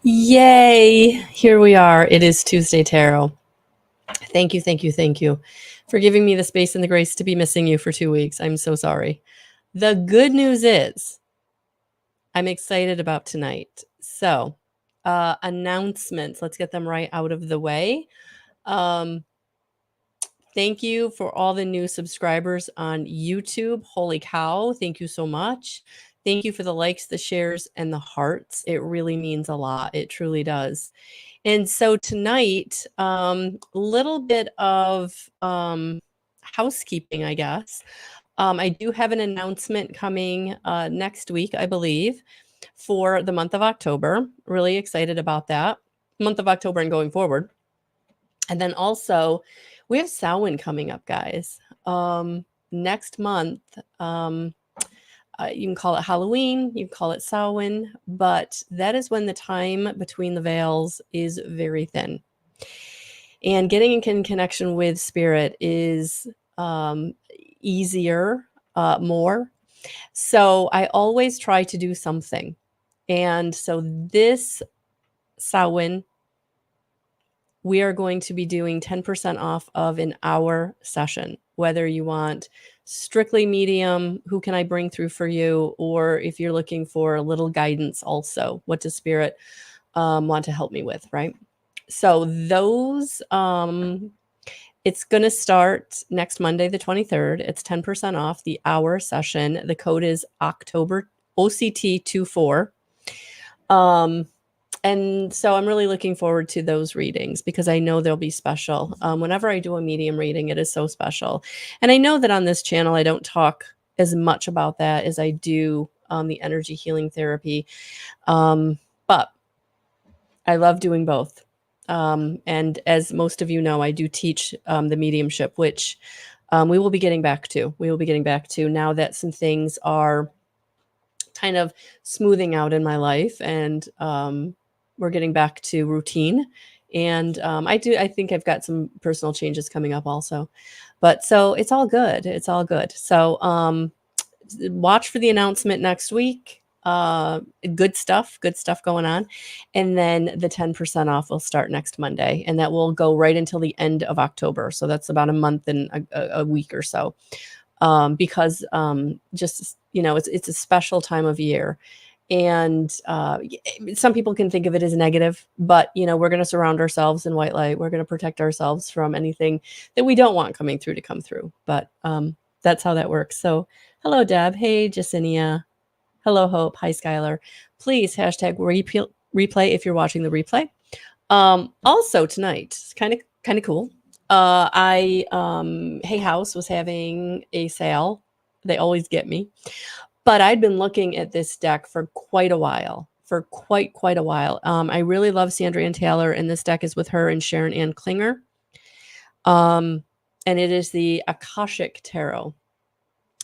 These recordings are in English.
Yay! Here we are. It is Tuesday Tarot. Thank you for giving me the space and the grace to be missing you for 2 weeks. I'm so sorry. The good news is I'm excited about tonight. So, announcements. Let's get them right out of the way. Thank you for all the new subscribers on YouTube. Holy cow. Thank you so much. Thank you for the likes, the shares, and the hearts. It really means a lot. It truly does. And so tonight, little bit of housekeeping, I guess. I do have an announcement coming next week, I believe, for the month of October. Really excited about that. Month of October and going forward. And then also, we have Samhain coming up, guys. Next month, you can call it Halloween, you can call it Samhain, but that is when the time between the veils is very thin. And getting in connection with spirit is easier, more. So I always try to do something. And so this Samhain, we are going to be doing 10% off of an hour session, whether you want strictly medium, who can I bring through for you, or if you're looking for a little guidance also, what does spirit want to help me with, right? So those, it's going to start next Monday, the 23rd. It's 10% off the hour session. The code is October OCT24. And so I'm really looking forward to those readings because I know they'll be special. Whenever I do a medium reading, it is so special. And I know that on this channel, I don't talk as much about that as I do the energy healing therapy. But I love doing both. And as most of you know, I do teach the mediumship, which we will be getting back to. We will be getting back to now that some things are kind of smoothing out in my life, and we're getting back to routine. And I think I've got some personal changes coming up also. But so it's all good. It's all good. So watch for the announcement next week. Good stuff going on. And then the 10% off will start next Monday, and that will go right until the end of October. So that's about a month and a week or so. Because just, it's a special time of year. And some people can think of it as negative, but, we're going to surround ourselves in white light. We're going to protect ourselves from anything that we don't want coming through to come through. But that's how that works. So hello, Deb. Hey, Jacinia. Hello, Hope. Hi, Skylar. Please hashtag replay if you're watching the replay. Also tonight, it's kind of cool. Hay House was having a sale. They always get me. But I'd been looking at this deck for quite a while. Quite a while. I really love Sandra Ann Taylor, and this deck is with her and Sharon Ann Klinger. And it is the Akashic Tarot,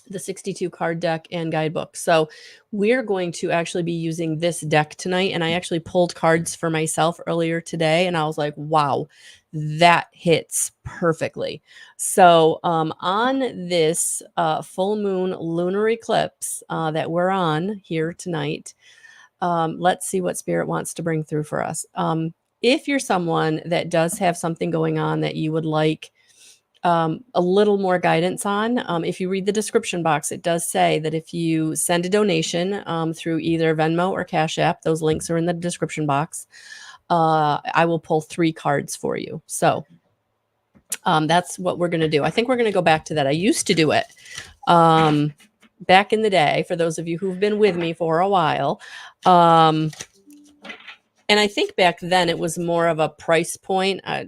the 62 card deck and guidebook. So we're going to actually be using this deck tonight. And I actually pulled cards for myself earlier today, and I was like, wow, that hits perfectly. So on this full moon lunar eclipse that we're on here tonight, let's see what spirit wants to bring through for us. If you're someone that does have something going on that you would like a little more guidance on, if you read the description box, it does say that if you send a donation through either Venmo or Cash App, those links are in the description box, I will pull 3 cards for you. So that's what we're going to do. I think we're going to go back to that. I used to do it back in the day, for those of you who've been with me for a while. And I think back then it was more of a price point. I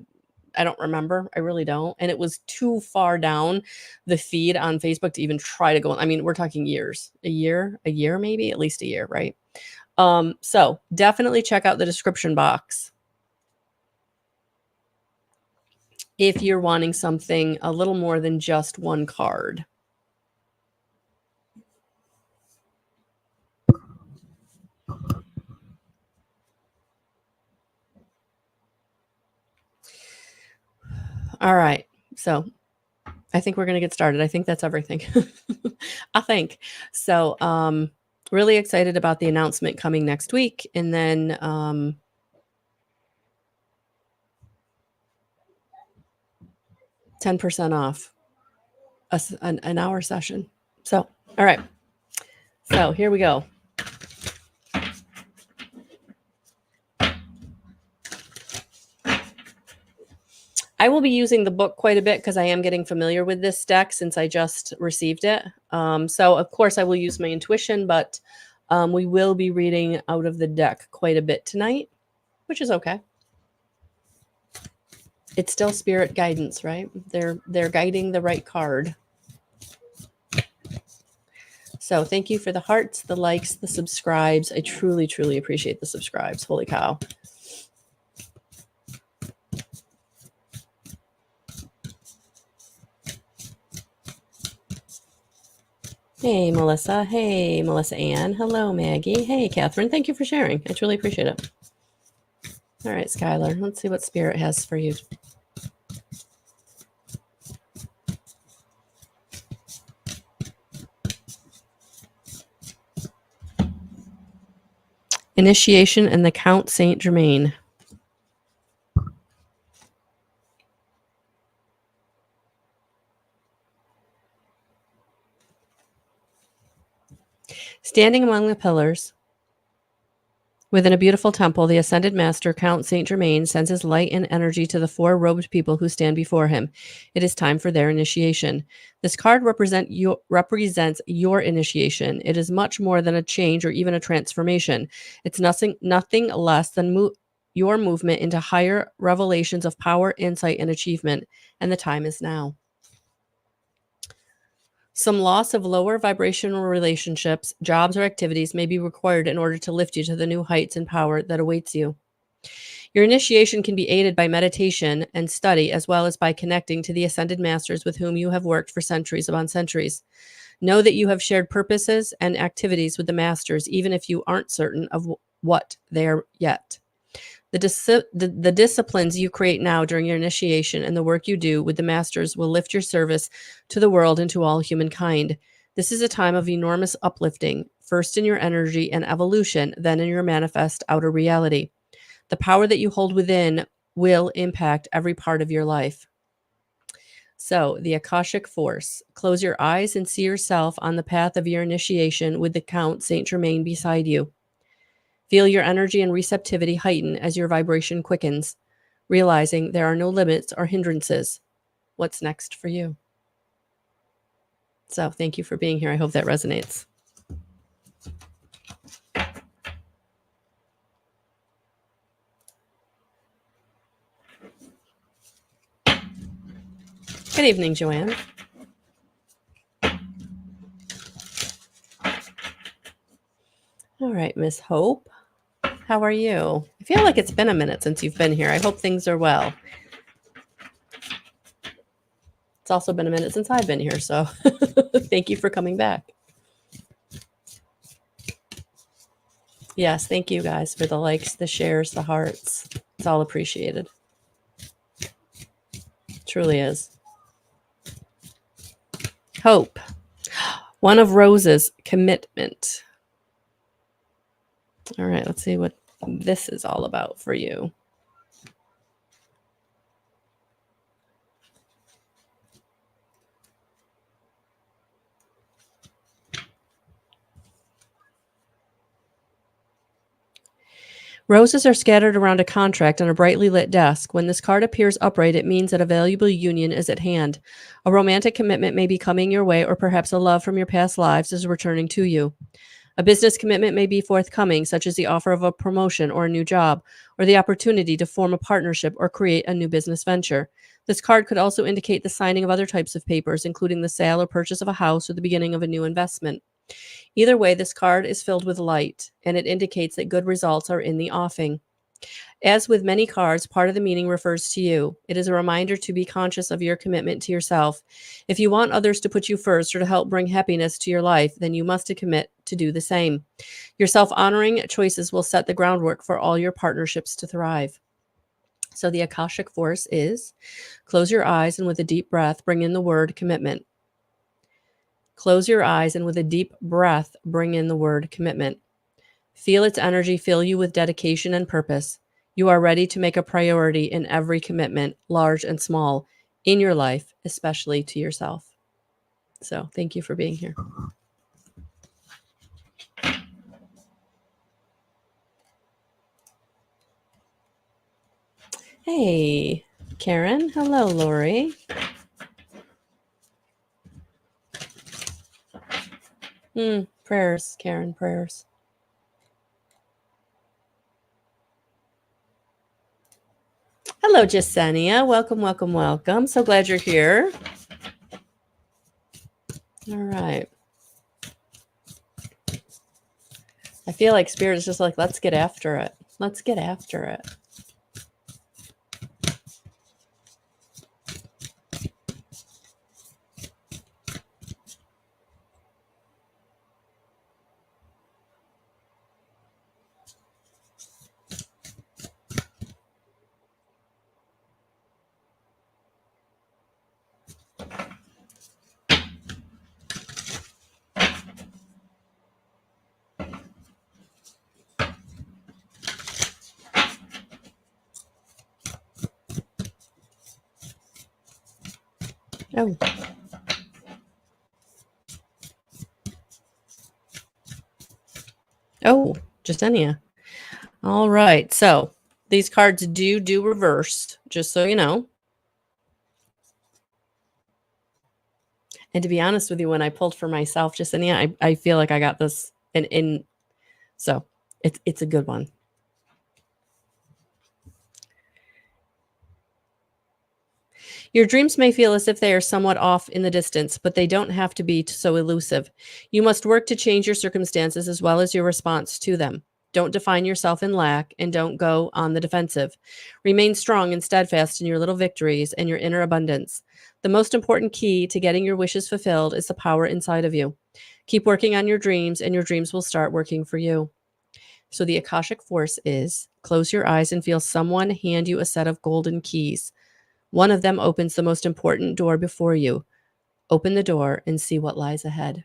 don't remember. I really don't. And it was too far down the feed on Facebook to even try to go. I mean, we're talking years, a year, maybe at least a year, right? So definitely check out the description box if you're wanting something a little more than just one card. All right. So I think we're going to get started. I think that's everything. I think. So Really excited about the announcement coming next week. And then 10% off an hour session. So, all right. So here we go. I will be using the book quite a bit because I am getting familiar with this deck since I just received it. So, of course, I will use my intuition, but we will be reading out of the deck quite a bit tonight, which is okay. It's still spirit guidance, right? They're guiding the right card. So thank you for the hearts, the likes, the subscribes. I truly, truly appreciate the subscribes. Holy cow. Hey, Melissa. Hey, Melissa Ann. Hello, Maggie. Hey, Catherine. Thank you for sharing. I truly appreciate it. All right, Skylar. Let's see what Spirit has for you. Initiation and the Count Saint Germain. Standing among the pillars within a beautiful temple, the ascended master, Count Saint Germain, sends his light and energy to the four robed people who stand before him. It is time for their initiation. This card represents your initiation. It is much more than a change or even a transformation. It's nothing less than your movement into higher revelations of power, insight, and achievement. And the time is now. Some loss of lower vibrational relationships, jobs, or activities may be required in order to lift you to the new heights and power that awaits you. Your initiation can be aided by meditation and study, as well as by connecting to the ascended masters with whom you have worked for centuries upon centuries. Know that you have shared purposes and activities with the masters, even if you aren't certain of what they are yet. The disciplines you create now during your initiation and the work you do with the masters will lift your service to the world and to all humankind. This is a time of enormous uplifting, first in your energy and evolution, then in your manifest outer reality. The power that you hold within will impact every part of your life. So, the Akashic Force. Close your eyes and see yourself on the path of your initiation with the Count Saint Germain beside you. Feel your energy and receptivity heighten as your vibration quickens, realizing there are no limits or hindrances. What's next for you? So thank you for being here. I hope that resonates. Good evening, Joanne. All right, Miss Hope. How are you? I feel like it's been a minute since you've been here. I hope things are well. It's also been a minute since I've been here, so thank you for coming back. Yes, thank you guys for the likes, the shares, the hearts. It's all appreciated. It truly is. Hope. One of Rose's, commitment. All right, let's see what this is all about for you. Roses are scattered around a contract on a brightly lit desk. When this card appears upright, it means that a valuable union is at hand. A romantic commitment may be coming your way, or perhaps a love from your past lives is returning to you. A business commitment may be forthcoming, such as the offer of a promotion or a new job, or the opportunity to form a partnership or create a new business venture. This card could also indicate the signing of other types of papers, including the sale or purchase of a house or the beginning of a new investment. Either way, this card is filled with light, and it indicates that good results are in the offing. As with many cards, part of the meaning refers to you. It is a reminder to be conscious of your commitment to yourself. If you want others to put you first or to help bring happiness to your life, then you must commit to do the same. Your self-honoring choices will set the groundwork for all your partnerships to thrive. So the Akashic Force is, close your eyes and with a deep breath, bring in the word commitment. Close your eyes and with a deep breath, bring in the word commitment. Feel its energy fill you with dedication and purpose. You are ready to make a priority in every commitment, large and small, in your life, especially to yourself. So thank you for being here. Hey, Karen. Hello, Lori. Prayers, Karen, prayers. Hello, Jasenia. Welcome, welcome, welcome. So glad you're here. All right. I feel like Spirit is just like, let's get after it. Let's get after it. Oh. Oh, Jasenia. All right. So these cards do reverse, just so you know. And to be honest with you, when I pulled for myself, Jasenia, I feel like I got this in so it's a good one. Your dreams may feel as if they are somewhat off in the distance, but they don't have to be so elusive. You must work to change your circumstances as well as your response to them. Don't define yourself in lack and don't go on the defensive. Remain strong and steadfast in your little victories and your inner abundance. The most important key to getting your wishes fulfilled is the power inside of you. Keep working on your dreams and your dreams will start working for you. So the Akashic force is close your eyes and feel someone hand you a set of golden keys. One of them opens the most important door before you. Open the door and see what lies ahead.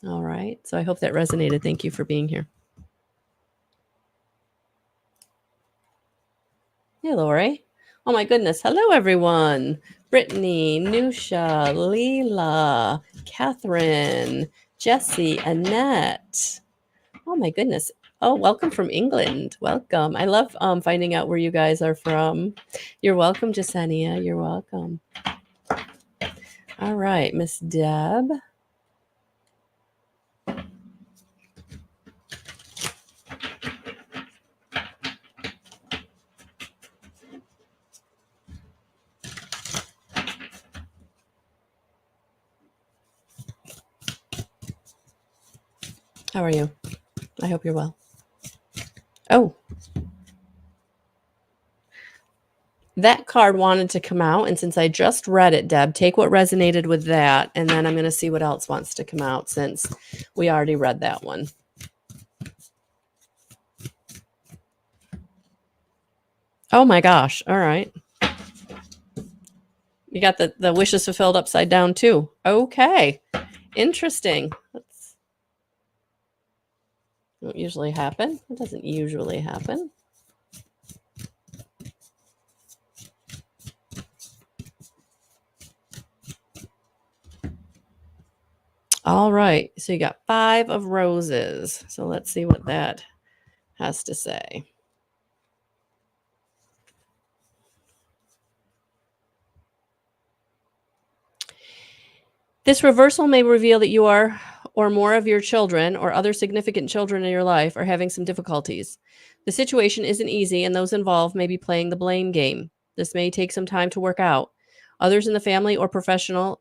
All right. So I hope that resonated. Thank you for being here. Hey, Lori. Oh, my goodness. Hello, everyone. Brittany, Nusha, Leela, Catherine, Jessie, Annette. Oh, my goodness. Oh, welcome from England. Welcome. I love finding out where you guys are from. You're welcome, Jasenia. You're welcome. All right, Miss Deb. How are you? I hope you're well. Oh. That card wanted to come out, and since I just read it, Deb, take what resonated with that, and then I'm going to see what else wants to come out since we already read that one. Oh my gosh. All right. You got the wishes fulfilled upside down too. Okay. Interesting. That's don't usually happen. It doesn't usually happen. All right. So you got 5 of roses. So let's see what that has to say. This reversal may reveal that you are or more of your children or other significant children in your life are having some difficulties. The situation isn't easy, and those involved may be playing the blame game. This may take some time to work out. Others in the family or professional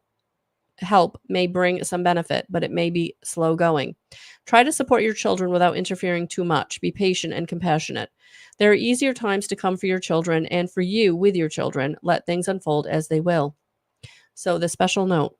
help may bring some benefit, but it may be slow going. Try to support your children without interfering too much. Be patient and compassionate. There are easier times to come for your children and for you with your children. Let things unfold as they will. So the special note.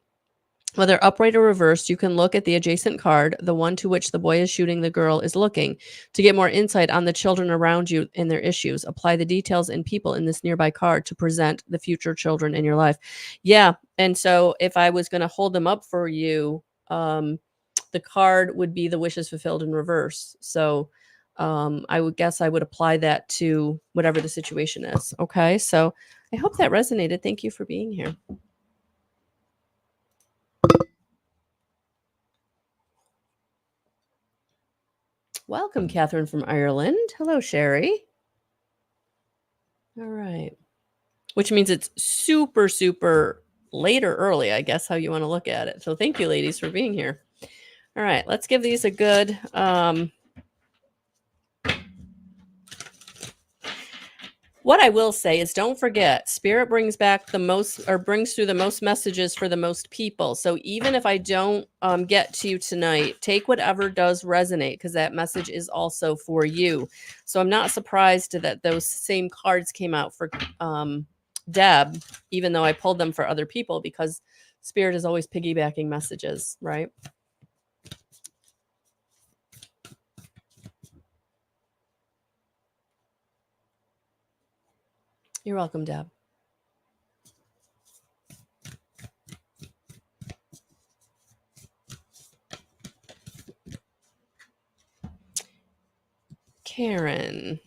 Whether upright or reversed, you can look at the adjacent card, the one to which the boy is shooting the girl is looking, to get more insight on the children around you and their issues. Apply the details and people in this nearby card to present the future children in your life. Yeah, and so if I was going to hold them up for you, the card would be the wishes fulfilled in reverse. So I would guess I would apply that to whatever the situation is. Okay, so I hope that resonated. Thank you for being here. Welcome, Catherine from Ireland. Hello, Sherry. All right. Which means it's super, super late or early, I guess, how you want to look at it. So thank you, ladies, for being here. All right. Let's give these a good what I will say is don't forget, Spirit brings back the most or brings through the most messages for the most people. So even if I don't get to you tonight, take whatever does resonate because that message is also for you. So I'm not surprised that those same cards came out for Deb, even though I pulled them for other people because Spirit is always piggybacking messages, right? You're welcome, Deb. Karen.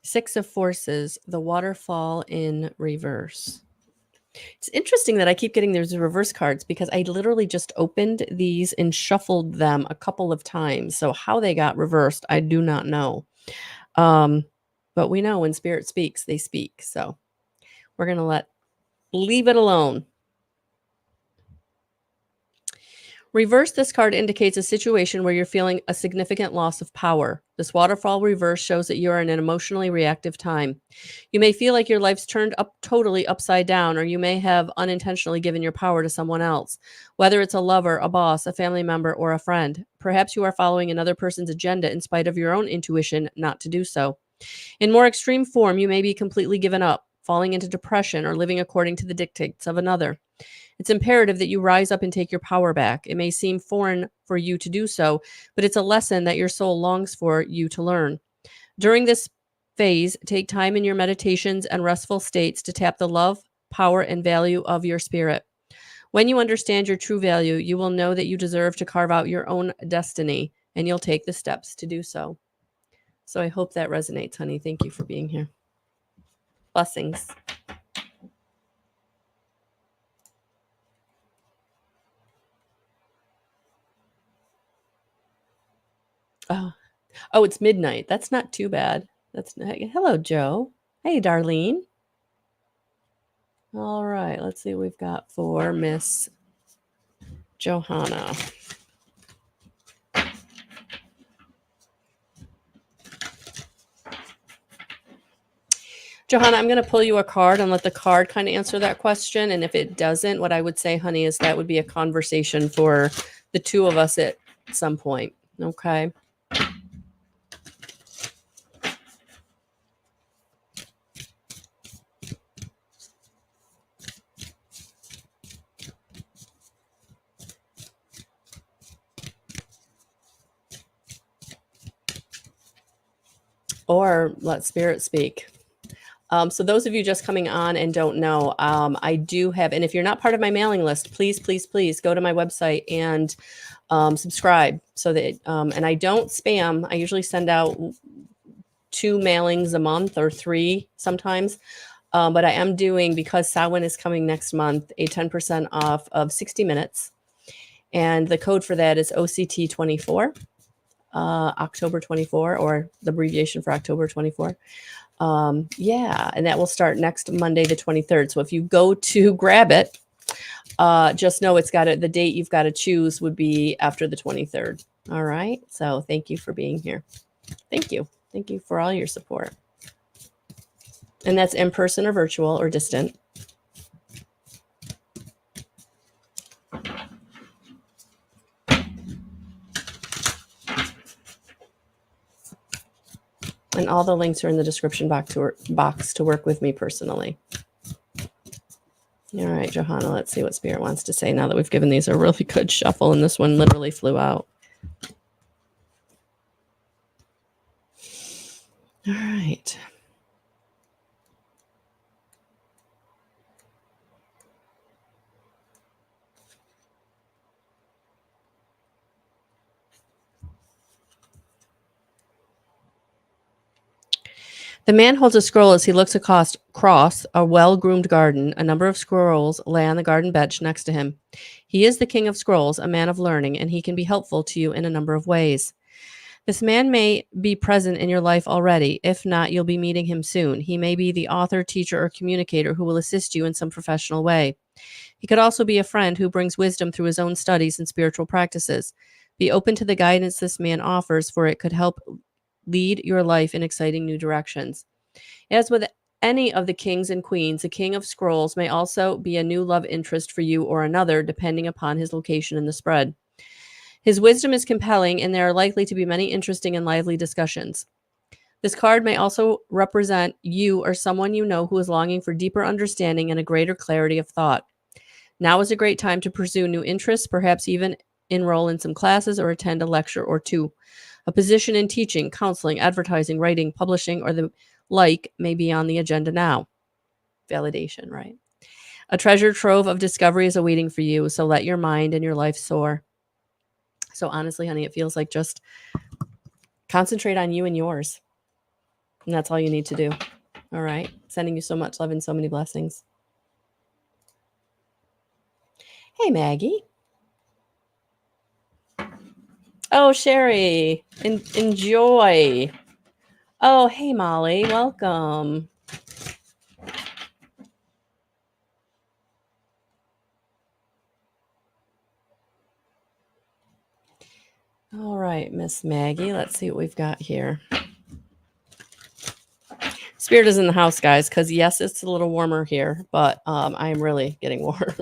Six of Forces, the waterfall in reverse. It's interesting that I keep getting these reverse cards because I literally just opened these and shuffled them a couple of times. So how they got reversed, I do not know. But we know when Spirit speaks, they speak. So we're going to leave it alone. Reverse, this card indicates a situation where you're feeling a significant loss of power. This waterfall reverse shows that you are in an emotionally reactive time. You may feel like your life's turned up totally upside down, or you may have unintentionally given your power to someone else, whether it's a lover, a boss, a family member, or a friend. Perhaps you are following another person's agenda in spite of your own intuition not to do so. In more extreme form, you may be completely given up, falling into depression, or living according to the dictates of another. It's imperative that you rise up and take your power back. It may seem foreign for you to do so, but it's a lesson that your soul longs for you to learn. During this phase, take time in your meditations and restful states to tap the love, power, and value of your spirit. When you understand your true value, you will know that you deserve to carve out your own destiny, and you'll take the steps to do so. So I hope that resonates, honey. Thank you for being here. Blessings. Oh, it's midnight. That's not too bad. Hello, Joe. Hey, Darlene. All right, let's see what we've got for Miss Johanna. Johanna, I'm going to pull you a card and let the card kind of answer that question. And if it doesn't, what I would say, honey, is that would be a conversation for the two of us at some point. Okay. Or let Spirit speak. So those of you just coming on and don't know, I do have, and if you're not part of my mailing list, please, please, please go to my website and subscribe so that, and I don't spam. I usually send out 2 mailings a month or 3 sometimes. But I am doing, because Samhain is coming next month, a 10% off of 60 minutes. And the code for that is OCT24, October 24, or the abbreviation for October 24. Yeah, and that will start next Monday, the 23rd. So if you go to grab it, just know it's got the date you've got to choose would be after the 23rd. All right. So thank you for being here. Thank you. Thank you for all your support. And that's in person or virtual or distant. And all the links are in the description box to work with me personally. All right, Johanna, let's see what Spirit wants to say now that we've given these a really good shuffle, and this one literally flew out. All right. The man holds a scroll as he looks across a well-groomed garden. A number of scrolls lay on the garden bench next to him. He is the king of scrolls, a man of learning, and he can be helpful to you in a number of ways. This man may be present in your life already. If not, you'll be meeting him soon. He may be the author, teacher, or communicator who will assist you in some professional way. He could also be a friend who brings wisdom through his own studies and spiritual practices. Be open to the guidance this man offers, for it could help lead your life in exciting new directions. As with any of the kings and queens, the King of Scrolls may also be a new love interest for you or another, depending upon his location in the spread. His wisdom is compelling, and there are likely to be many interesting and lively discussions. This card may also represent you or someone you know who is longing for deeper understanding and a greater clarity of thought. Now is a great time to pursue new interests, perhaps even enroll in some classes or attend a lecture or two. A position in teaching, counseling, advertising, writing, publishing, or the like may be on the agenda now. Validation, right? A treasure trove of discovery is awaiting for you, so let your mind and your life soar. So honestly, honey, it feels like just concentrate on you and yours. And that's all you need to do. All right. Sending you so much love and so many blessings. Hey, Maggie. Oh, Sherry. Enjoy. Oh, hey, Molly. Welcome. All right, Miss Maggie. Let's see what we've got here. Spirit is in the house, guys, because yes, it's a little warmer here, but I'm really getting warm.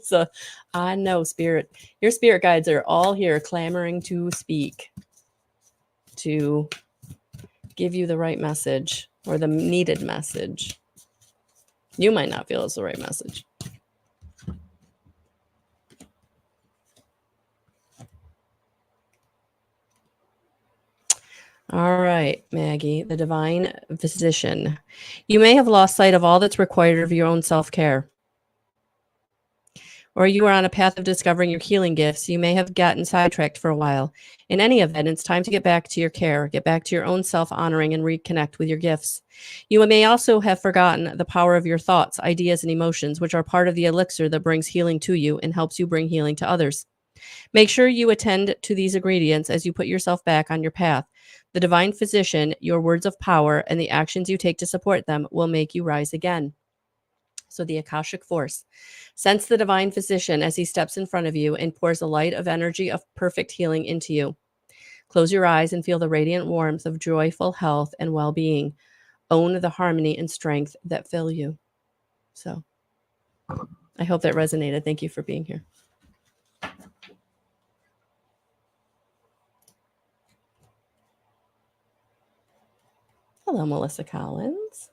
So I know Spirit, your spirit guides are all here clamoring to speak, to give you the right message or the needed message. You might not feel it's the right message. All right, Maggie, the divine physician. You may have lost sight of all that's required of your own self-care. Or you are on a path of discovering your healing gifts. You may have gotten sidetracked for a while. In any event, it's time to get back to your care, get back to your own self-honoring, and reconnect with your gifts. You may also have forgotten the power of your thoughts, ideas, and emotions, which are part of the elixir that brings healing to you and helps you bring healing to others. Make sure you attend to these ingredients as you put yourself back on your path. The divine physician, your words of power, and the actions you take to support them will make you rise again. So the Akashic force. Sense the divine physician as he steps in front of you and pours a light of energy of perfect healing into you. Close your eyes and feel the radiant warmth of joyful health and well-being. Own the harmony and strength that fill you. So I hope that resonated. Thank you for being here. Hello, Melissa Collins.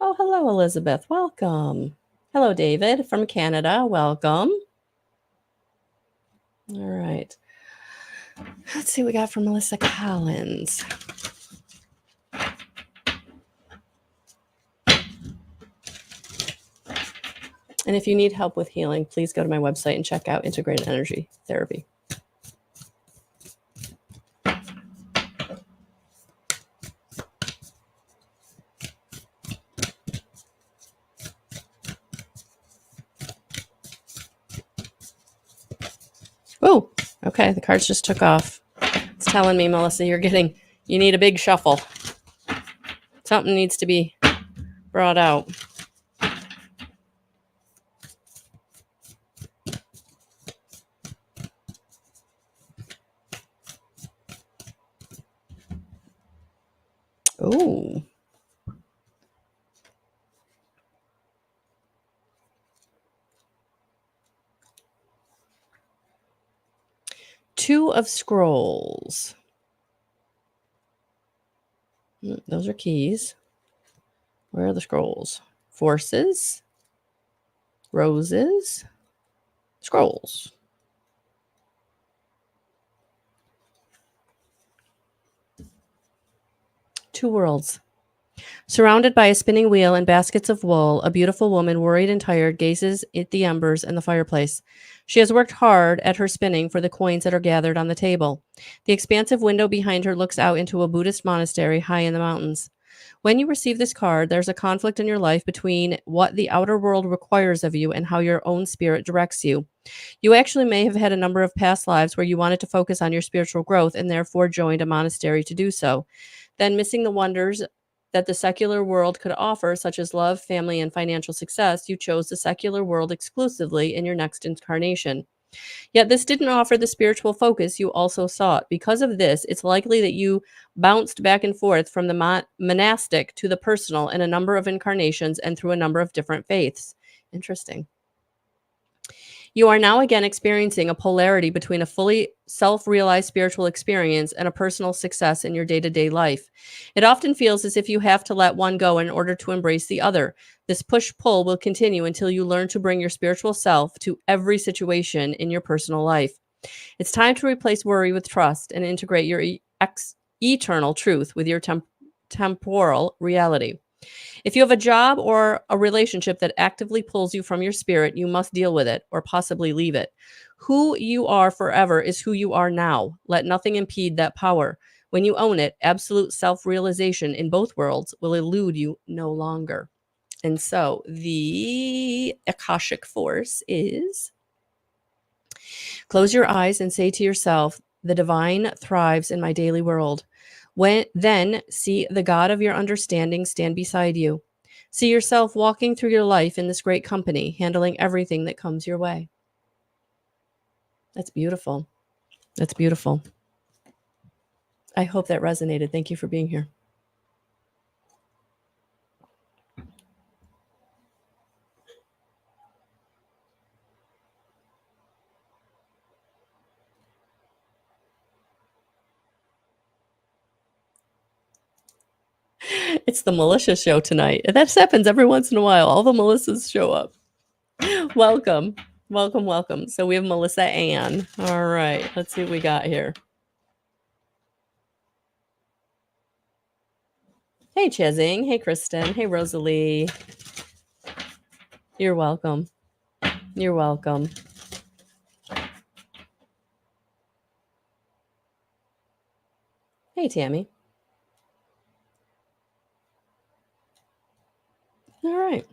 Oh, hello, Elizabeth. Welcome. Hello, David from Canada. Welcome. All right. Let's see what we got from Melissa Collins. And if you need help with healing, please go to my website and check out Integrated Energy Therapy. Oh, okay. The cards just took off. It's telling me, Melissa, you need a big shuffle. Something needs to be brought out. Oh. Two of Scrolls. Those are keys. Where are the scrolls? Forces, roses, scrolls. Two worlds. Surrounded by a spinning wheel and baskets of wool, a beautiful woman, worried and tired, gazes at the embers and the fireplace. She has worked hard at her spinning for the coins that are gathered on the table. The expansive window behind her looks out into a Buddhist monastery high in the mountains. When you receive this card, there's a conflict in your life between what the outer world requires of you and how your own spirit directs you. You actually may have had a number of past lives where you wanted to focus on your spiritual growth and therefore joined a monastery to do so. Then, missing the wonders that the secular world could offer, such as love, family, and financial success, you chose the secular world exclusively in your next incarnation. Yet this didn't offer the spiritual focus you also sought. Because of this, it's likely that you bounced back and forth from the monastic to the personal in a number of incarnations and through a number of different faiths. Interesting. You are now again experiencing a polarity between a fully self-realized spiritual experience and a personal success in your day-to-day life. It often feels as if you have to let one go in order to embrace the other. This push-pull will continue until you learn to bring your spiritual self to every situation in your personal life. It's time to replace worry with trust and integrate your eternal truth with your temporal reality. If you have a job or a relationship that actively pulls you from your spirit, you must deal with it or possibly leave it. Who you are forever is who you are now. Let nothing impede that power. When you own it, absolute self-realization in both worlds will elude you no longer. And so the Akashic force is: close your eyes and say to yourself, the divine thrives in my daily world. Then see the God of your understanding stand beside you. See yourself walking through your life in this great company, handling everything that comes your way. That's beautiful. That's beautiful. I hope that resonated. Thank you for being here. It's the Melissa show tonight. That happens every once in a while. All the Melissas show up. Welcome. Welcome, welcome. So we have Melissa Ann. All right. Let's see what we got here. Hey, Chezing. Hey, Kristen. Hey, Rosalie. You're welcome. You're welcome. Hey, Tammy. All right.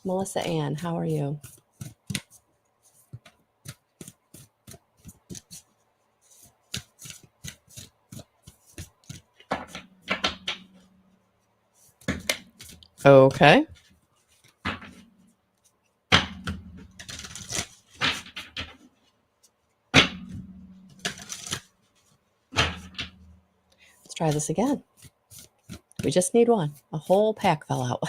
Melissa Ann, how are you? Okay. Let's try this again. We just need one. A whole pack fell out.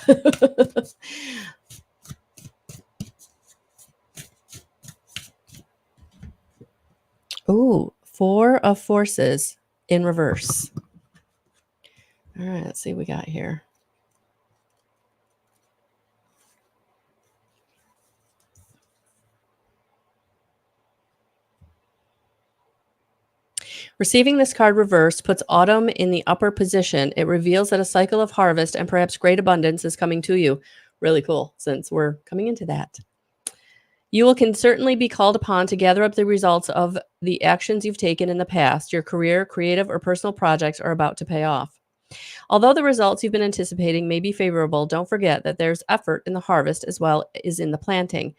Ooh, 4 of forces in reverse. All right, let's see what we got here. Receiving this card reversed puts autumn in the upper position. It reveals that a cycle of harvest and perhaps great abundance is coming to you. Really cool, since we're coming into that. You can certainly be called upon to gather up the results of the actions you've taken in the past. Your career, creative, or personal projects are about to pay off. Although the results you've been anticipating may be favorable, don't forget that there's effort in the harvest as well as in the planting.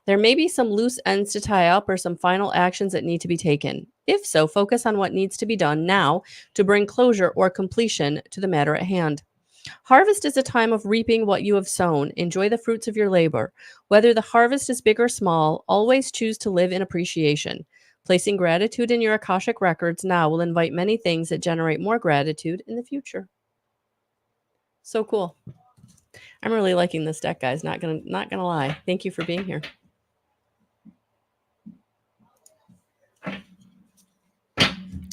There may be some loose ends to tie up or some final actions that need to be taken. If so, focus on what needs to be done now to bring closure or completion to the matter at hand. Harvest is a time of reaping what you have sown. Enjoy the fruits of your labor. Whether the harvest is big or small, always choose to live in appreciation. Placing gratitude in your Akashic records now will invite many things that generate more gratitude in the future. So cool. I'm really liking this deck, guys. Not gonna lie. Thank you for being here.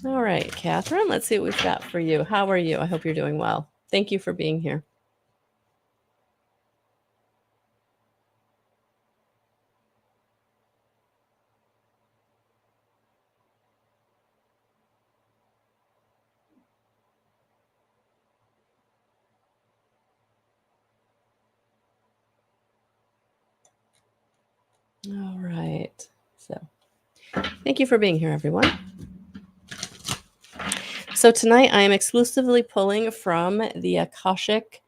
All right, Catherine, let's see what we've got for you. How are you? I hope you're doing well. Thank you for being here. All right. So thank you for being here, everyone. So tonight I am exclusively pulling from the Akashic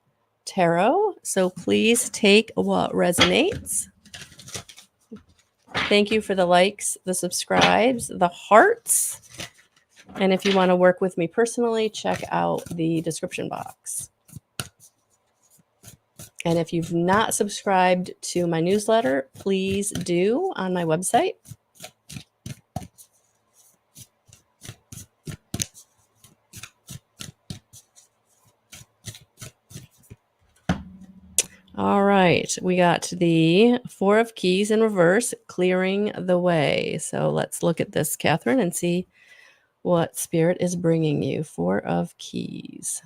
Tarot. So please take what resonates. Thank you for the likes, the subscribes, the hearts. And if you want to work with me personally, check out the description box. And if you've not subscribed to my newsletter, please do on my website. All right, we got the Four of Keys in reverse, clearing the way. So let's look at this, Catherine, and see what Spirit is bringing you. Four of Keys.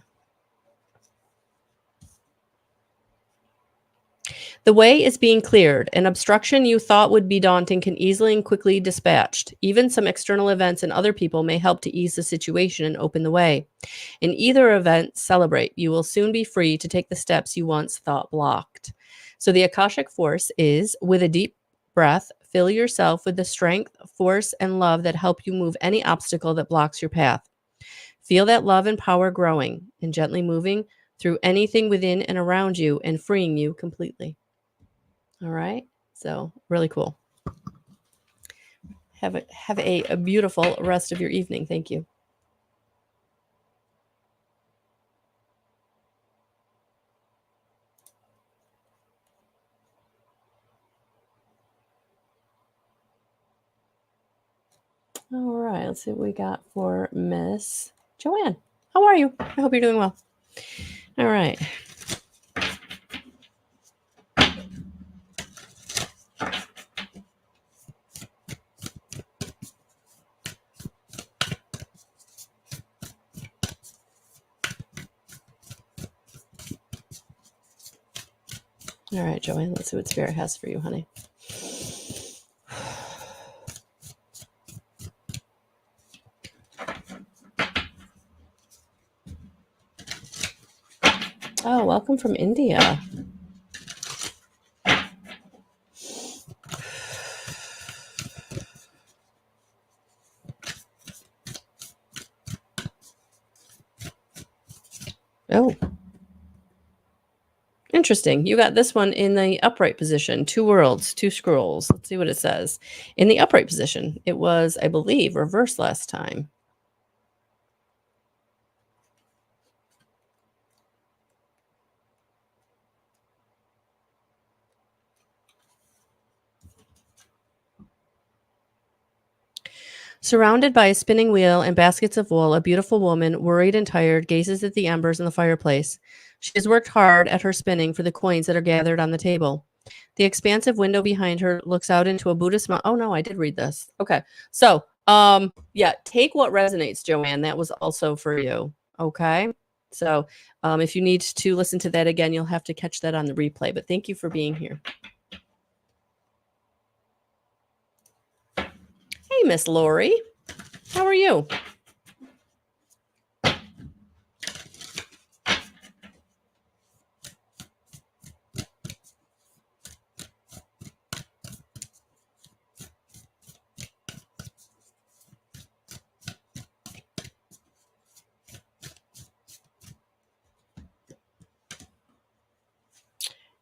The way is being cleared. An obstruction you thought would be daunting can easily and quickly be dispatched. Even some external events and other people may help to ease the situation and open the way. In either event, celebrate. You will soon be free to take the steps you once thought blocked. So the Akashic force is, with a deep breath, fill yourself with the strength, force, and love that help you move any obstacle that blocks your path. Feel that love and power growing and gently moving through anything within and around you and freeing you completely. All right. So really cool. Have a beautiful rest of your evening. Thank you. All right. Let's see what we got for Miss Joanne. How are you? I hope you're doing well. All right. All right, Joanne, let's see what Spirit has for you, honey. Oh, welcome from India. Oh. Interesting. You got this one in the upright position. Two worlds, two scrolls. Let's see what it says. In the upright position, it was, I believe, reversed last time. Surrounded by a spinning wheel and baskets of wool, a beautiful woman, worried and tired, gazes at the embers in the fireplace. She has worked hard at her spinning for the coins that are gathered on the table. The expansive window behind her looks out into a Buddhist oh no, I did read this. Okay. So, yeah, take what resonates, Joanne. That was also for you. Okay. So, if you need to listen to that again, you'll have to catch that on the replay, but thank you for being here. Hey, Miss Lori. How are you?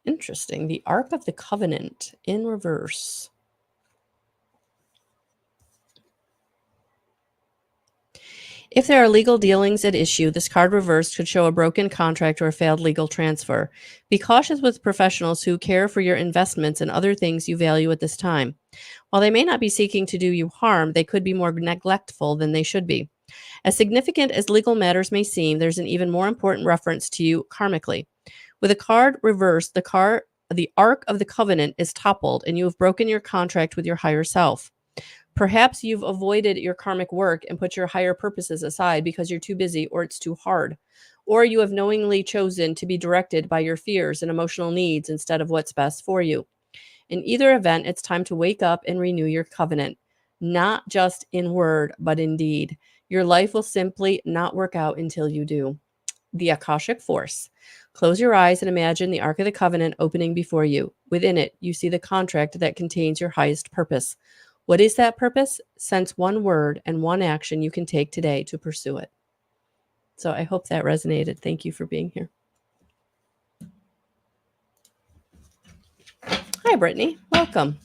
Interesting. The Ark of the Covenant in reverse. If there are legal dealings at issue, this card reversed could show a broken contract or a failed legal transfer. Be cautious with professionals who care for your investments and other things you value at this time. While they may not be seeking to do you harm, they could be more neglectful than they should be. As significant as legal matters may seem, there's an even more important reference to you karmically. With a card reversed, the Ark of the Covenant is toppled and you have broken your contract with your higher self. Perhaps you've avoided your karmic work and put your higher purposes aside because you're too busy or it's too hard. Or you have knowingly chosen to be directed by your fears and emotional needs instead of what's best for you. In either event, it's time to wake up and renew your covenant, not just in word, but in deed. Your life will simply not work out until you do. The Akashic Force. Close your eyes and imagine the Ark of the Covenant opening before you. Within it, you see the contract that contains your highest purpose. What is that purpose? Sense one word and one action you can take today to pursue it. So I hope that resonated. Thank you for being here. Hi, Brittany. Welcome.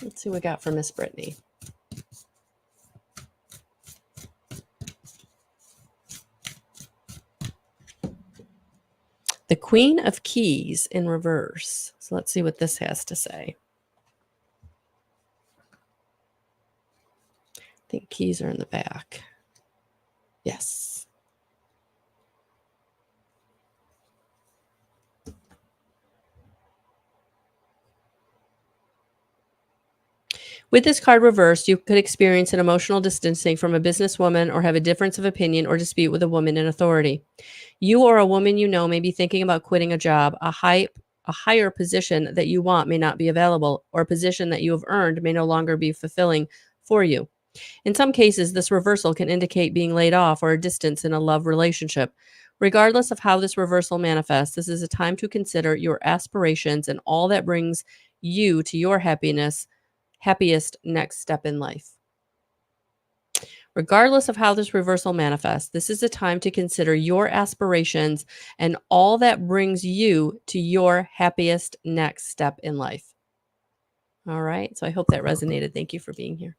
Let's see what we got for Miss Brittany. The Queen of Keys in reverse. So let's see what this has to say. I think keys are in the back. Yes. With this card reversed, you could experience an emotional distancing from a businesswoman or have a difference of opinion or dispute with a woman in authority. You or a woman you know may be thinking about quitting a job. A higher position that you want may not be available, or a position that you have earned may no longer be fulfilling for you. In some cases, this reversal can indicate being laid off or a distance in a love relationship. Regardless of how this reversal manifests, this is a time to consider your aspirations and all that brings you to your happiest next step in life. Regardless of how this reversal manifests, this is a time to consider your aspirations and all that brings you to your happiest next step in life. All right. So I hope that resonated. Thank you for being here.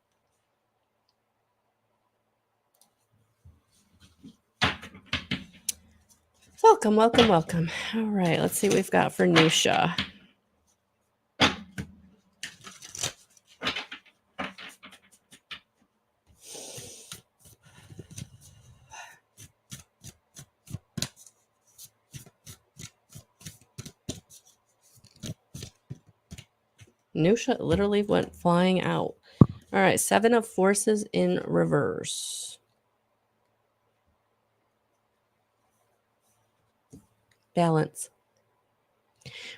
Welcome, welcome, welcome. All right. Let's see what we've got for Nusha. Nusha literally went flying out. All right, 7 of Forces in reverse. Balance.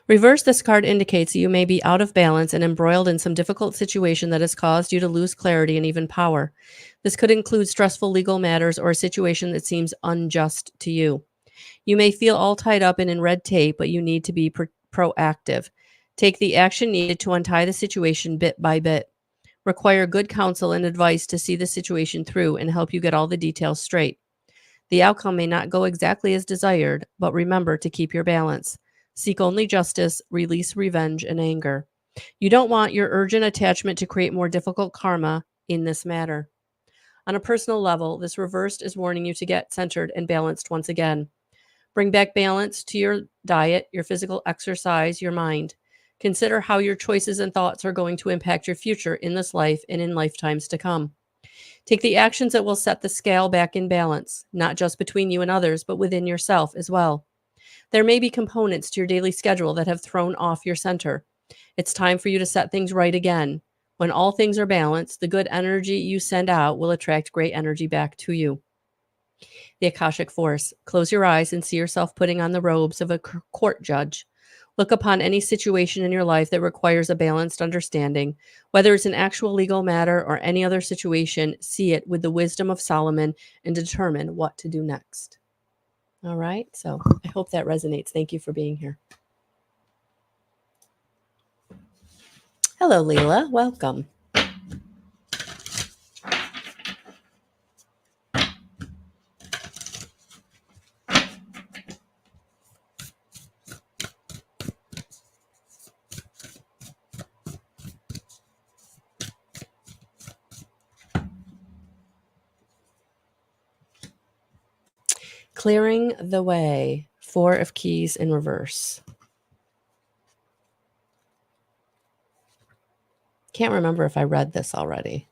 Reverse, this card indicates that you may be out of balance and embroiled in some difficult situation that has caused you to lose clarity and even power. This could include stressful legal matters or a situation that seems unjust to you. You may feel all tied up and in red tape, but you need to be proactive. Take the action needed to untie the situation bit by bit. Require good counsel and advice to see the situation through and help you get all the details straight. The outcome may not go exactly as desired, but remember to keep your balance. Seek only justice, release revenge and anger. You don't want your urgent attachment to create more difficult karma in this matter. On a personal level, this reversed is warning you to get centered and balanced once again. Bring back balance to your diet, your physical exercise, your mind. Consider how your choices and thoughts are going to impact your future in this life and in lifetimes to come. Take the actions that will set the scale back in balance, not just between you and others, but within yourself as well. There may be components to your daily schedule that have thrown off your center. It's time for you to set things right again. When all things are balanced, the good energy you send out will attract great energy back to you. The Akashic Force. Close your eyes and see yourself putting on the robes of a court judge. Look upon any situation in your life that requires a balanced understanding. Whether it's an actual legal matter or any other situation, see it with the wisdom of Solomon and determine what to do next. All right, so I hope that resonates. Thank you for being here. Hello, Leela. Welcome. Clearing the way. 4 of Keys in reverse. Can't remember if I read this already.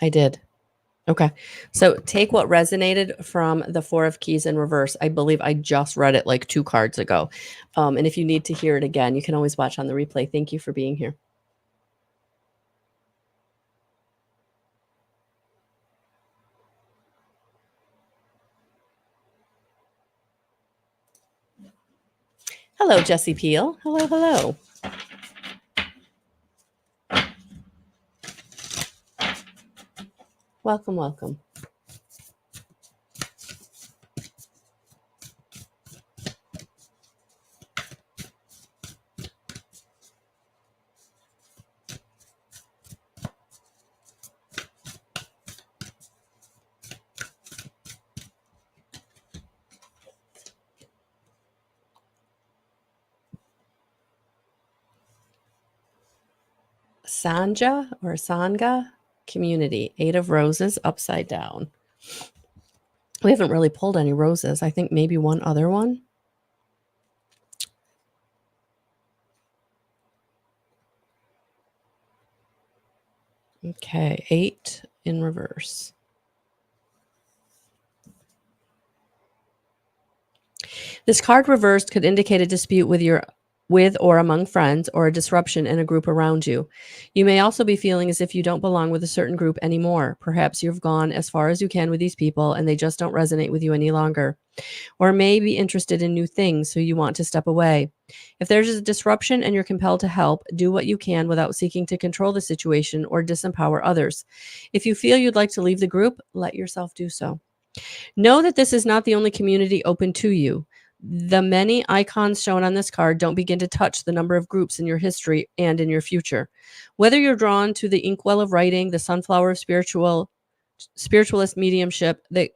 I did. Okay. So take what resonated from the Four of Keys in reverse. I believe I just read it like 2 cards ago. And if you need to hear it again, you can always watch on the replay. Thank you for being here. Hello, Jessie Peel. Hello, hello. Welcome, welcome. Sanja or Sangha community, 8 of roses upside down. We haven't really pulled any roses. I think maybe one other one. Okay, 8 in reverse. This card reversed could indicate a dispute with or among friends, or a disruption in a group around you. You may also be feeling as if you don't belong with a certain group anymore. Perhaps you've gone as far as you can with these people and they just don't resonate with you any longer. Or may be interested in new things, so you want to step away. If there's a disruption and you're compelled to help, do what you can without seeking to control the situation or disempower others. If you feel you'd like to leave the group, let yourself do so. Know that this is not the only community open to you. The many icons shown on this card don't begin to touch the number of groups in your history and in your future. Whether you're drawn to the inkwell of writing, the sunflower of spiritualist mediumship, the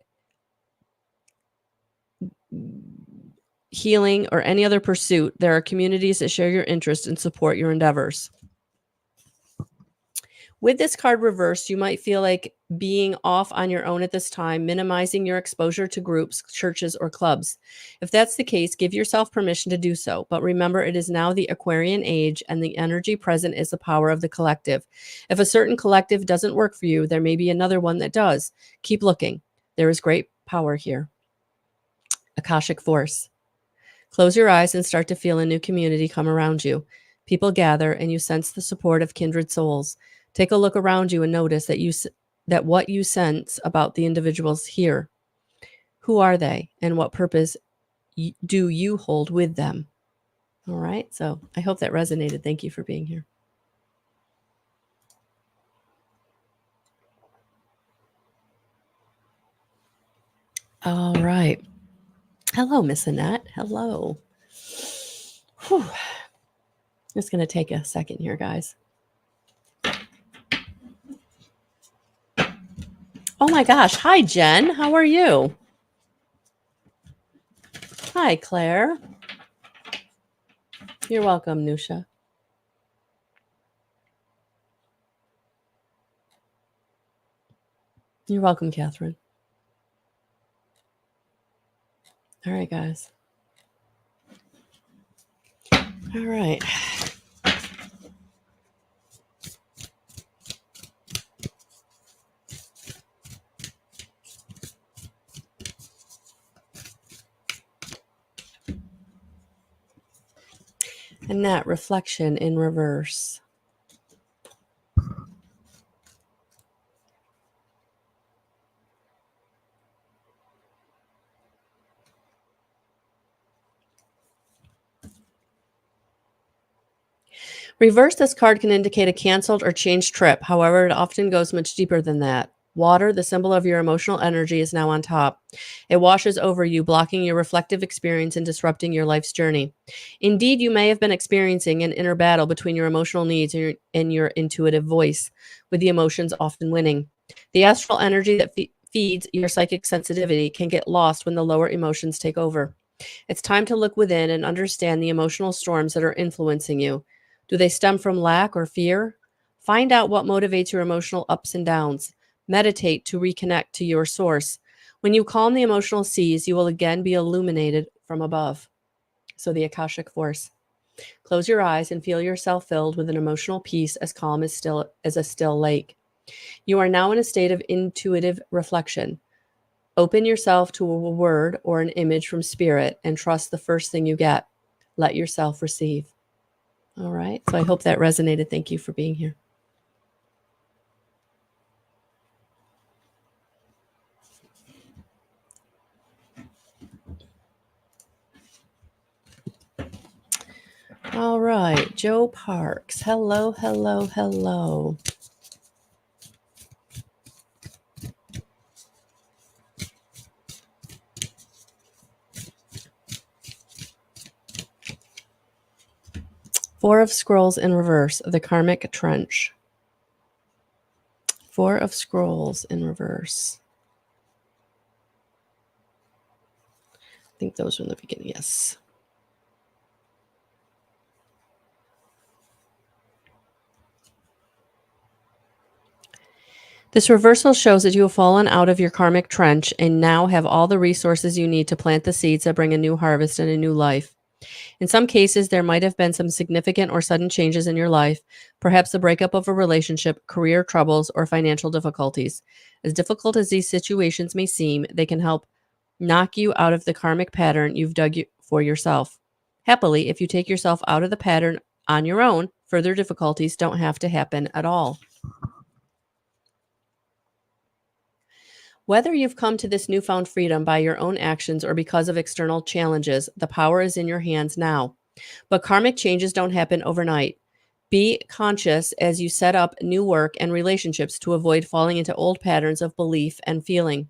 healing, or any other pursuit, there are communities that share your interest and support your endeavors. With this card reversed, you might feel like being off on your own at this time, minimizing your exposure to groups, churches, or clubs. If that's the case, give yourself permission to do so. But remember, it is now the Aquarian age, and the energy present is the power of the collective. If a certain collective doesn't work for you, there may be another one that does. Keep looking. There is great power here. Akashic force. Close your eyes and start to feel a new community come around you. People gather, and you sense the support of kindred souls. Take a look around you and notice that what you sense about the individuals here. Who are they, and what purpose do you hold with them? All right, so I hope that resonated. Thank you for being here. All right. Hello, Miss Annette. Hello. Whew. It's going to take a second here, guys. Oh my gosh. Hi, Jen. How are you? Hi, Claire. You're welcome, Nusha. You're welcome, Catherine. All right, guys. All right. And that reflection in reverse. Reverse, this card can indicate a canceled or changed trip. However, it often goes much deeper than that. Water, the symbol of your emotional energy, is now on top. It washes over you, blocking your reflective experience and disrupting your life's journey. Indeed, you may have been experiencing an inner battle between your emotional needs and your intuitive voice, with the emotions often winning. The astral energy that feeds your psychic sensitivity can get lost when the lower emotions take over. It's time to look within and understand the emotional storms that are influencing you. Do they stem from lack or fear? Find out what motivates your emotional ups and downs. Meditate to reconnect to your source. When you calm the emotional seas, you will again be illuminated from above. So the Akashic force. Close your eyes and feel yourself filled with an emotional peace as calm as a still lake. You are now in a state of intuitive reflection. Open yourself to a word or an image from spirit and trust the first thing you get. Let yourself receive. All right. So I hope that resonated. Thank you for being here. All right. Joe Parks. Hello, hello, hello. Four of Scrolls in reverse, the Karmic Trench. Four of Scrolls in reverse. I think those were in the beginning, yes. This reversal shows that you have fallen out of your karmic trench and now have all the resources you need to plant the seeds that bring a new harvest and a new life. In some cases, there might have been some significant or sudden changes in your life, perhaps the breakup of a relationship, career troubles, or financial difficulties. As difficult as these situations may seem, they can help knock you out of the karmic pattern you've dug for yourself. Happily, if you take yourself out of the pattern on your own, further difficulties don't have to happen at all. Whether you've come to this newfound freedom by your own actions or because of external challenges, the power is in your hands now. But karmic changes don't happen overnight. Be conscious as you set up new work and relationships to avoid falling into old patterns of belief and feeling.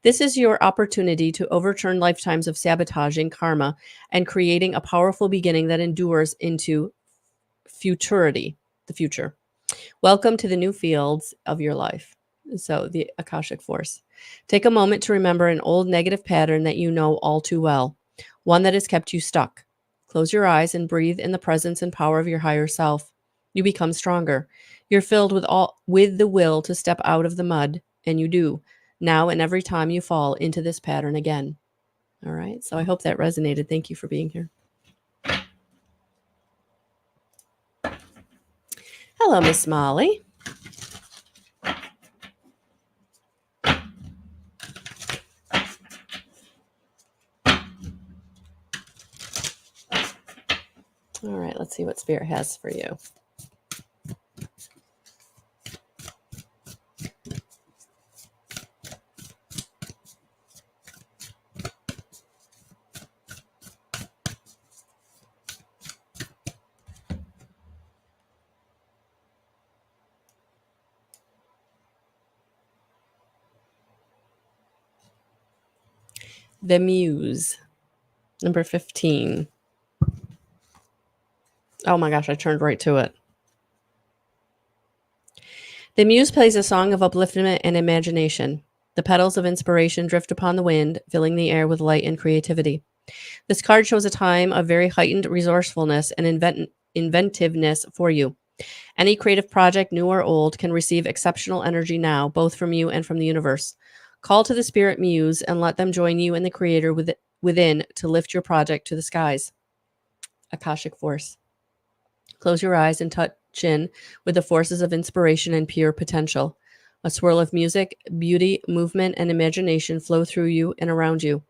This is your opportunity to overturn lifetimes of sabotaging karma and creating a powerful beginning that endures into futurity, the future. Welcome to the new fields of your life. So, the Akashic Force. Take a moment to remember an old negative pattern that you know all too well, one that has kept you stuck. Close your eyes and breathe in the presence and power of your higher self. You become stronger. You're filled with the will to step out of the mud, and you do, now and every time you fall into this pattern again. All right. So I hope that resonated. Thank you for being here. Hello, Miss Molly. All right, let's see what Spirit has for you. The Muse, number 15. Oh my gosh, I turned right to it. The Muse plays a song of upliftment and imagination. The petals of inspiration drift upon the wind, filling the air with light and creativity. This card shows a time of very heightened resourcefulness and inventiveness for you. Any creative project, new or old, can receive exceptional energy now, both from you and from the universe. Call to the Spirit Muse and let them join you and the Creator within to lift your project to the skies. Akashic Force. Close your eyes and touch in with the forces of inspiration and pure potential. A swirl of music, beauty, movement, and imagination flow through you and around you.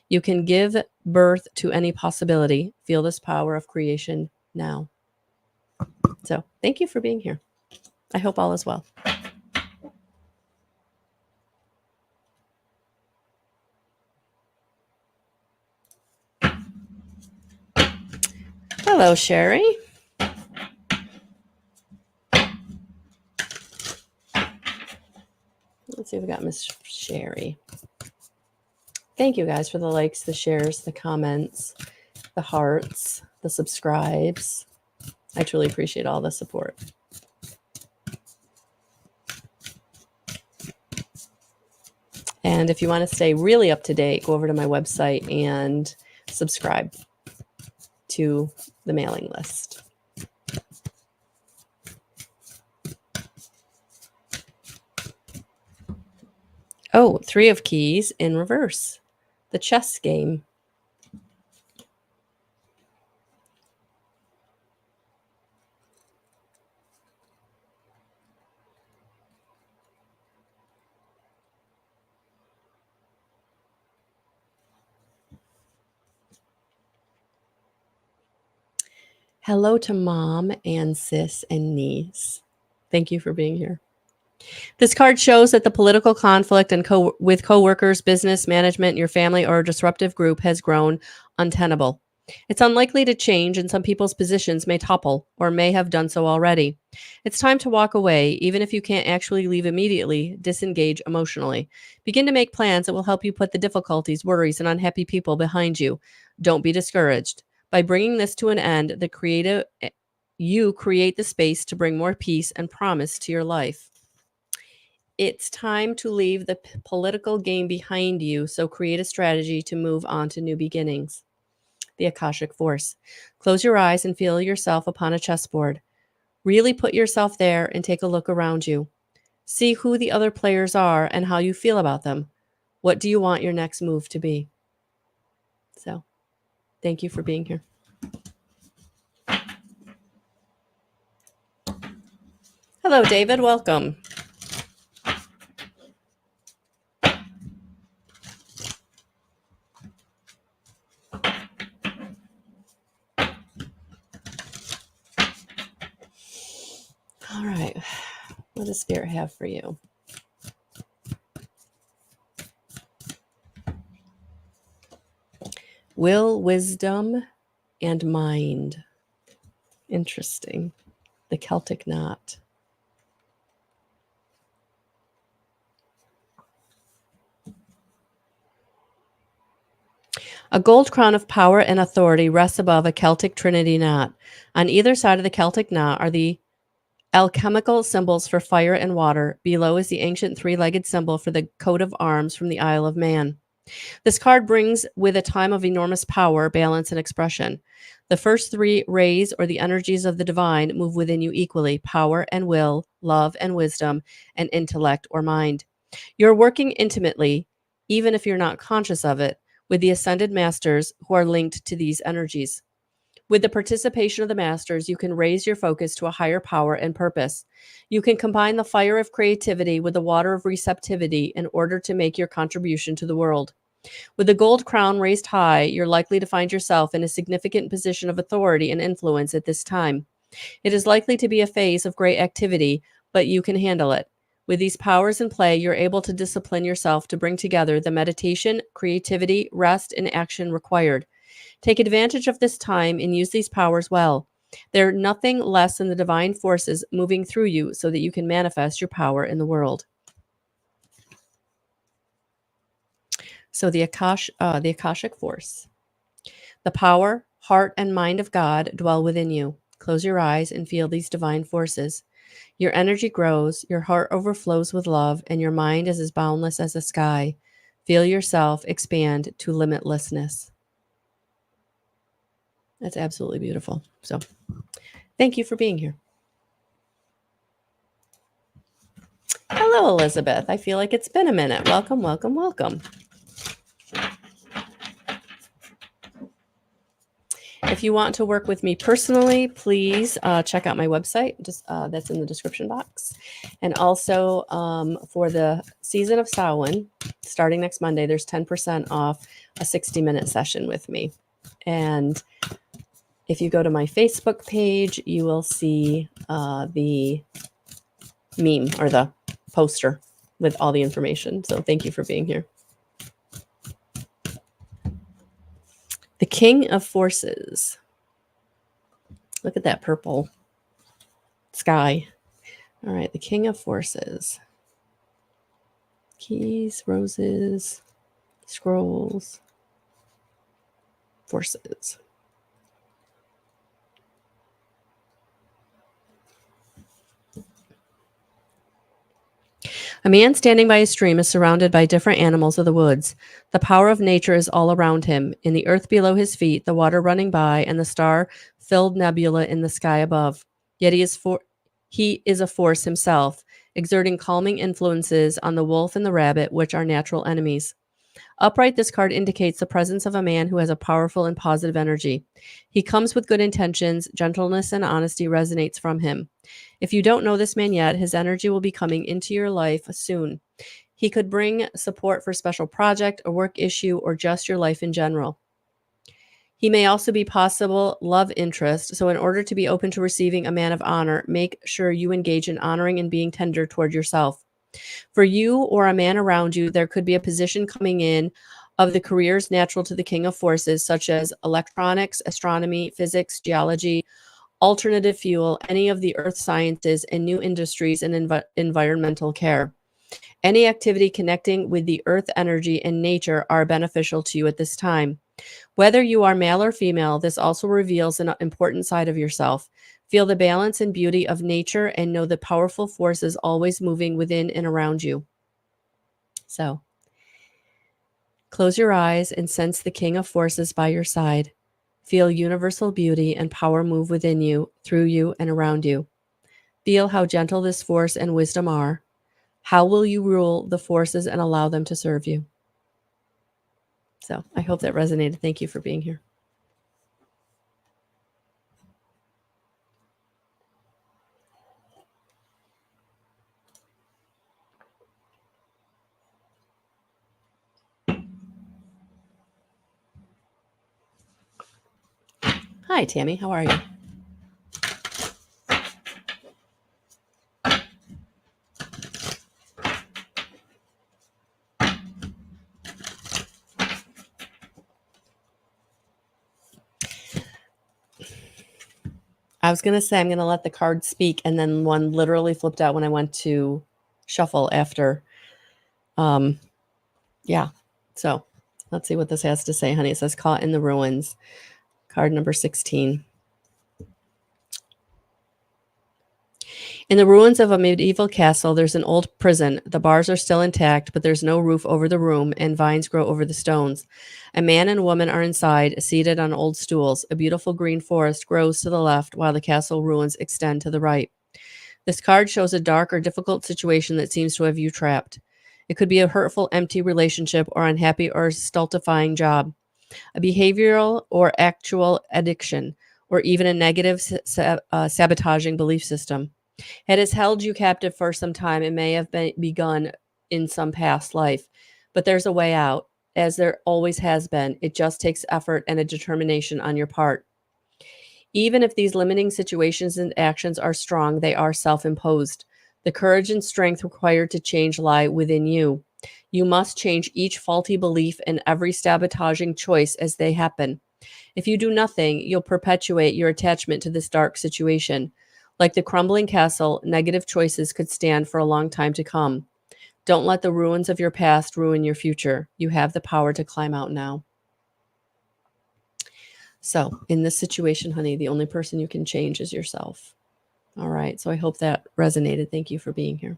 You can give birth to any possibility. Feel this power of creation now. So, thank you for being here. I hope all is well. Hello, Sherry. Let's see if we got Miss Sherry. Thank you guys for the likes, the shares, the comments, the hearts, the subscribes. I truly appreciate all the support. And if you want to stay really up to date, go over to my website and subscribe to the mailing list. Oh, 3 of Keys in reverse. The chess game. Hello to mom and sis and niece. Thank you for being here. This card shows that the political conflict and with coworkers, business, management, your family, or a disruptive group has grown untenable. It's unlikely to change, and some people's positions may topple or may have done so already. It's time to walk away, even if you can't actually leave immediately, disengage emotionally. Begin to make plans that will help you put the difficulties, worries, and unhappy people behind you. Don't be discouraged. By bringing this to an end, you create the space to bring more peace and promise to your life. It's time to leave the political game behind you, so create a strategy to move on to new beginnings. The Akashic Force. Close your eyes and feel yourself upon a chessboard. Really put yourself there and take a look around you. See who the other players are and how you feel about them. What do you want your next move to be? So, thank you for being here. Hello, David. Welcome. All right. What does Spirit have for you? Will, wisdom, and mind. Interesting. The Celtic knot. A gold crown of power and authority rests above a Celtic trinity knot. On either side of the Celtic knot are the alchemical symbols for fire and water. Below is the ancient three-legged symbol for the coat of arms from the Isle of Man. This card brings with a time of enormous power, balance, and expression. The first three rays, or the energies of the divine, move within you equally: power and will, love and wisdom, and intellect or mind. You're working intimately, even if you're not conscious of it, with the ascended masters who are linked to these energies. With the participation of the masters, you can raise your focus to a higher power and purpose. You can combine the fire of creativity with the water of receptivity in order to make your contribution to the world. With the gold crown raised high, you're likely to find yourself in a significant position of authority and influence at this time. It is likely to be a phase of great activity, but you can handle it. With these powers in play, you're able to discipline yourself to bring together the meditation, creativity, rest, and action required. Take advantage of this time and use these powers well. They're nothing less than the divine forces moving through you so that you can manifest your power in the world. So the Akashic Force. The power, heart, and mind of God dwell within you. Close your eyes and feel these divine forces. Your energy grows, your heart overflows with love, and your mind is as boundless as the sky. Feel yourself expand to limitlessness. That's absolutely beautiful. So, thank you for being here. Hello, Elizabeth. I feel like it's been a minute. Welcome, welcome, welcome. If you want to work with me personally, please check out my website. Just that's in the description box. And also for the season of Samhain, starting next Monday, there's 10% off a 60-minute session with me. And if you go to my Facebook page, you will see the meme or the poster with all the information. So thank you for being here. The King of Forces. Look at that purple sky. All right, the King of Forces. Keys, roses, scrolls, forces. A man standing by a stream is surrounded by different animals of the woods. The power of nature is all around him, in the earth below his feet, the water running by, and the star-filled nebula in the sky above. Yet he is a force himself, exerting calming influences on the wolf and the rabbit, which are natural enemies. Upright, this card indicates the presence of a man who has a powerful and positive energy. He comes with good intentions, gentleness and honesty resonates from him. If you don't know this man yet, his energy will be coming into your life soon. He could bring support for a special project, a work issue, or just your life in general. He may also be possible love interest. So in order to be open to receiving a man of honor, make sure you engage in honoring and being tender toward yourself. For you or a man around you, there could be a position coming in of the careers natural to the king of forces, such as electronics, astronomy, physics, geology, alternative fuel, any of the earth sciences, and new industries and environmental care. Any activity connecting with the earth energy and nature are beneficial to you at this time. Whether you are male or female, this also reveals an important side of yourself. Feel the balance and beauty of nature and know the powerful forces always moving within and around you. So, close your eyes and sense the King of Forces by your side. Feel universal beauty and power move within you, through you, and around you. Feel how gentle this force and wisdom are. How will you rule the forces and allow them to serve you? So, I hope that resonated. Thank you for being here. Hi, Tammy. How are you? I was going to say I'm going to let the card speak, and then one literally flipped out when I went to shuffle after. Yeah. So let's see what this has to say, honey. It says caught in the ruins. Card number 16. In the ruins of a medieval castle, there's an old prison. The bars are still intact, but there's no roof over the room, and vines grow over the stones. A man and woman are inside, seated on old stools. A beautiful green forest grows to the left, while the castle ruins extend to the right. This card shows a dark or difficult situation that seems to have you trapped. It could be a hurtful, empty relationship, or unhappy or stultifying job, a behavioral or actual addiction, or even a negative sabotaging belief system. It has held you captive for some time. It may have begun in some past life, but there's a way out, as there always has been. It just takes effort and a determination on your part. Even if these limiting situations and actions are strong, they are self imposed. The courage and strength required to change lie within you. You must change each faulty belief and every sabotaging choice as they happen. If you do nothing, you'll perpetuate your attachment to this dark situation. Like the crumbling castle, negative choices could stand for a long time to come. Don't let the ruins of your past ruin your future. You have the power to climb out now. So, in this situation, honey, the only person you can change is yourself. All right. So, I hope that resonated. Thank you for being here.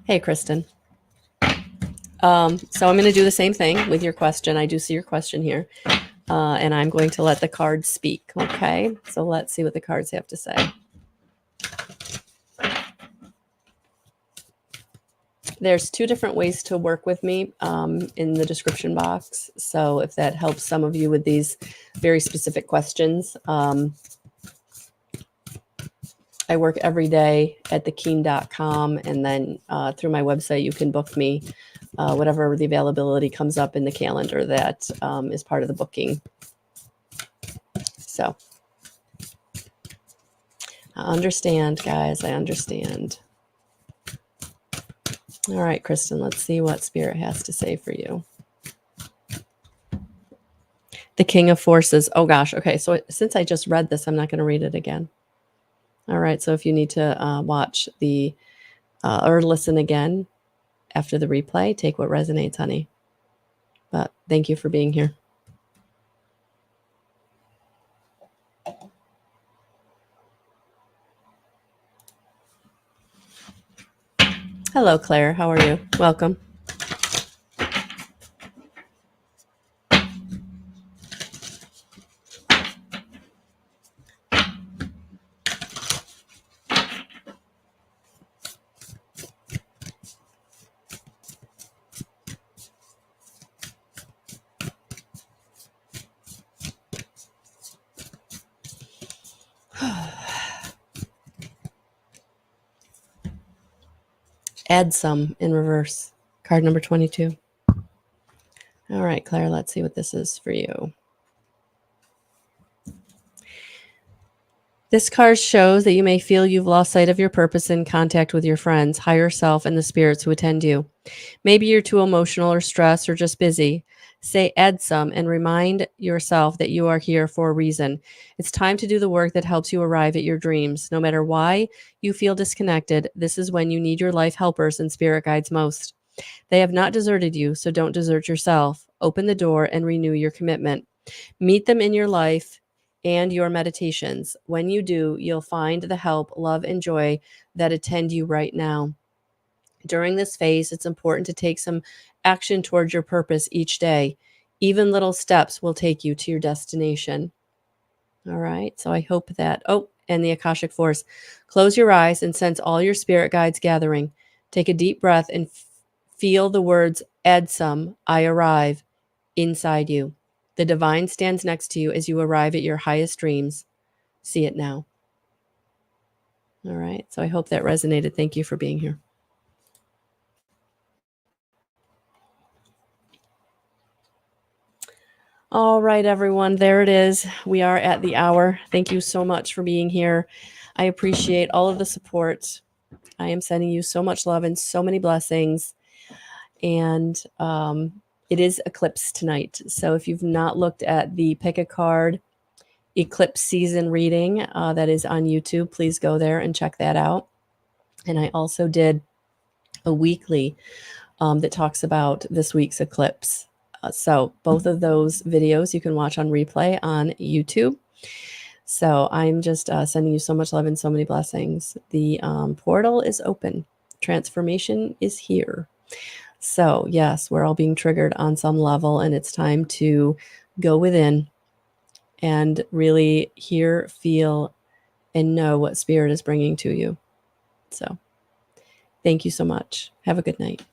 Hey, Kristen. So, I'm going to do the same thing with your question. I do see your question here. And I'm going to let the cards speak. Okay. So, let's see what the cards have to say. There's two different ways to work with me in the description box. So if that helps some of you with these very specific questions, I work every day at thekeen.com, and then through my website, you can book me whatever the availability comes up in the calendar that is part of the booking. So I understand, guys. I understand. All right, Kristen, let's see what Spirit has to say for you. The King of Forces. Oh, gosh. Okay, so since I just read this, I'm not going to read it again. All right, so if you need to watch the or listen again after the replay, take what resonates, honey. But thank you for being here. Hello, Claire. How are you? Welcome. Add some in reverse. Card number 22. All right, Claire, let's see what this is for you. This card shows that you may feel you've lost sight of your purpose in contact with your friends, higher self, and the spirits who attend you. Maybe you're too emotional or stressed or just busy. Say add some and remind yourself that you are here for a reason. It's time to do the work that helps you arrive at your dreams. No matter why you feel disconnected, this is when you need your life helpers and spirit guides most. They have not deserted you, so don't desert yourself. Open the door and renew your commitment. Meet them in your life and your meditations. When you do, you'll find the help, love, and joy that attend you right now. During this phase, it's important to take some action towards your purpose each day. Even little steps will take you to your destination. All right. So I hope that. Oh, and the Akashic Force. Close your eyes and sense all your spirit guides gathering. Take a deep breath and feel the words, add some, I arrive, inside you. The divine stands next to you as you arrive at your highest dreams. See it now. All right. So I hope that resonated. Thank you for being here. All right, everyone. There it is. We are at the hour. Thank you so much for being here. I appreciate all of the support. I am sending you so much love and so many blessings. And it is eclipse tonight. So if you've not looked at the Pick a Card eclipse season reading that is on YouTube, please go there and check that out. And I also did a weekly that talks about this week's eclipse. So both of those videos you can watch on replay on YouTube. So I'm just sending you so much love and so many blessings. The portal is open. Transformation is here. So yes, we're all being triggered on some level, and it's time to go within and really hear, feel, and know what Spirit is bringing to you. So thank you so much. Have a good night.